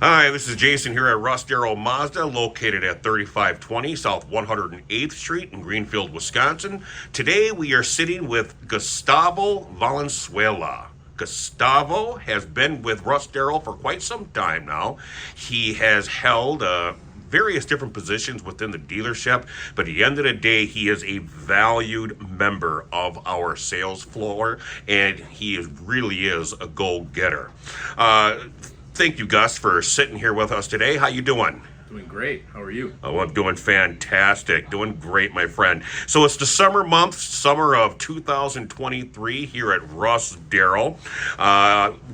Hi, this is Jason here at Russ Darrow Mazda, located at 3520 South 108th Street in Greenfield, Wisconsin. Today we are sitting with Gustavo Valenzuela. Gustavo has been with Russ Darrow for quite some time now. He has held various different positions within the dealership, but at the end of the day, he is a valued member of our sales floor, and really is a go-getter. Thank you, Gus, for sitting here with us today. How you doing? Doing great. How are you? Oh, I'm doing fantastic. Doing great, my friend. So it's the summer month, summer of 2023 here at Russ Darrow.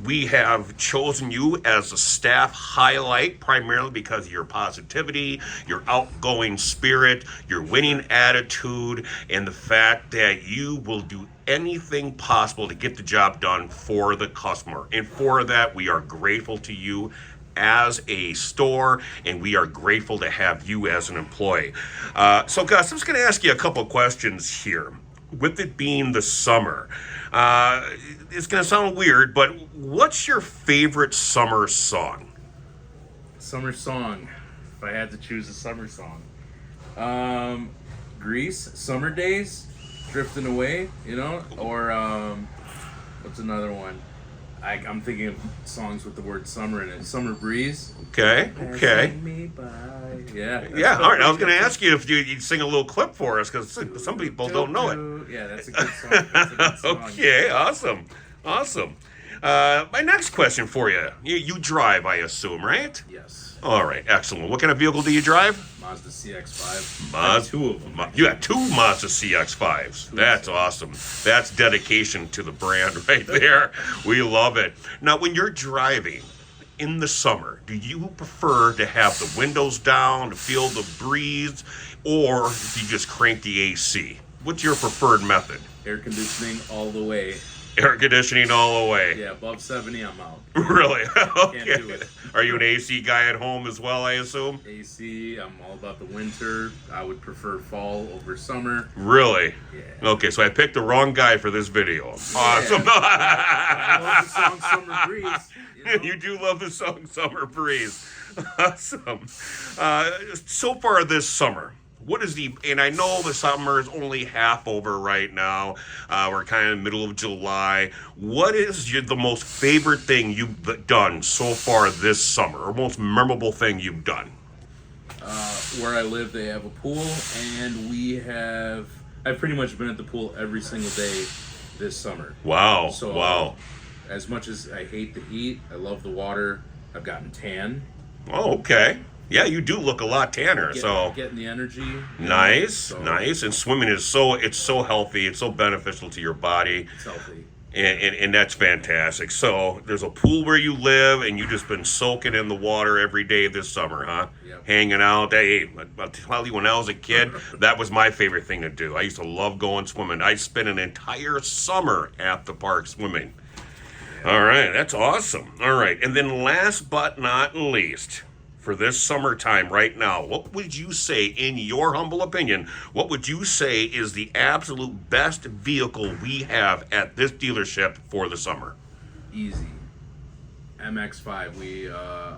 We have chosen you as a staff highlight primarily because of your positivity, your outgoing spirit, your winning attitude, and the fact that you will do anything possible to get the job done for the customer. And for that, we are grateful to you as a store, and we are grateful to have you as an employee. So Gus, I'm just going to ask you a couple questions here. With it being the summer, it's going to sound weird, but what's your favorite summer song? Summer song. If I had to choose a summer song. Grease, Summer Days, Drifting Away, or what's another one? I'm thinking of songs with the word summer in it. Summer Breeze. Okay. Passing me by. Yeah. Yeah. All right. I was going to ask you if you'd sing a little clip for us because some people don't know it. Yeah, that's a good song. That's a good song. Okay. Awesome. My next question for you. You drive, I assume, right? Yes. All right. Excellent. What kind of vehicle do you drive? Mazda CX-5. Mazda. I have two of them. You got two Mazda CX-5s. That's awesome. That's dedication to the brand right there. We love it. Now, when you're driving in the summer, do you prefer to have the windows down to feel the breeze, or do you just crank the AC? What's your preferred method? Air conditioning all the way. Air conditioning all the way. Yeah, above 70, I'm out. Really? Okay. Can't do it. Are you an AC guy at home as well, I assume? AC, I'm all about the winter. I would prefer fall over summer. Really? Yeah. Okay, so I picked the wrong guy for this video. Awesome. I love the song Summer Breeze. You do love the song Summer Breeze. Awesome. So far this summer, and I know the summer is only half over right now. We're kind of in the middle of July. What is the most favorite thing you've done so far this summer, or most memorable thing you've done? Where I live, they have a pool, and I've pretty much been at the pool every single day this summer. Wow. So, wow. As much as I hate the heat, I love the water. I've gotten tan. Oh, okay. Yeah, you do look a lot tanner. Getting the energy. Nice. And swimming is so healthy. It's so beneficial to your body. It's healthy. And that's fantastic. So there's a pool where you live, and you've just been soaking in the water every day this summer, huh? Yep. Hanging out. Hey, I'll tell you, when I was a kid, that was my favorite thing to do. I used to love going swimming. I spent an entire summer at the park swimming. All right, that's awesome. All right, and then last but not least, for this summertime right now, what would you say, in your humble opinion, what would you say is the absolute best vehicle we have at this dealership for the summer? Easy. MX-5.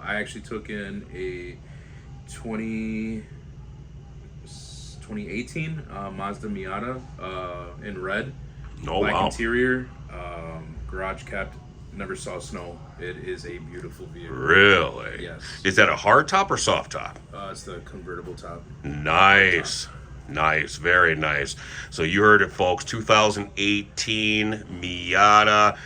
I actually took in a 2018 Mazda Miata in red. Oh, Black wow. interior, garage kept. Never saw snow. It is a beautiful vehicle. Really? Yes. Is that a hard top or soft top? It's the convertible top. Nice. Nice. Very nice. So you heard it, folks. 2018 Miata.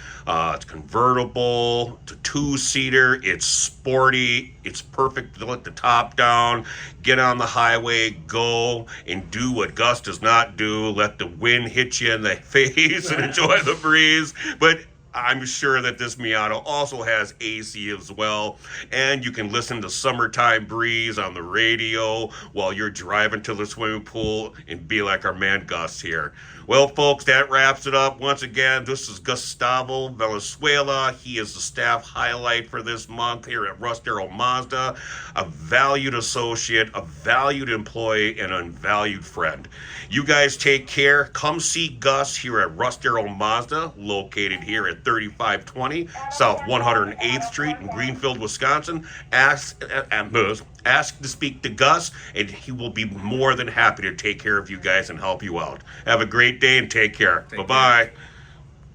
It's convertible. It's a two-seater. It's sporty. It's perfect to let the top down, get on the highway, go, and do what Gus does not do. Let the wind hit you in the face and enjoy the breeze. But I'm sure that this Miata also has AC as well, and you can listen to Summertime Breeze on the radio while you're driving to the swimming pool and be like our man Gus here. Well, folks, that wraps it up. Once again, this is Gustavo Valenzuela. He is the staff highlight for this month here at Russ Darrow Mazda. A valued associate, a valued employee, and a valued friend. You guys take care. Come see Gus here at Russ Darrow Mazda, located here at 3520 South 108th Street in Greenfield, Wisconsin. Ask to speak to Gus, and he will be more than happy to take care of you guys and help you out. Have a great day and take care. Bye-bye.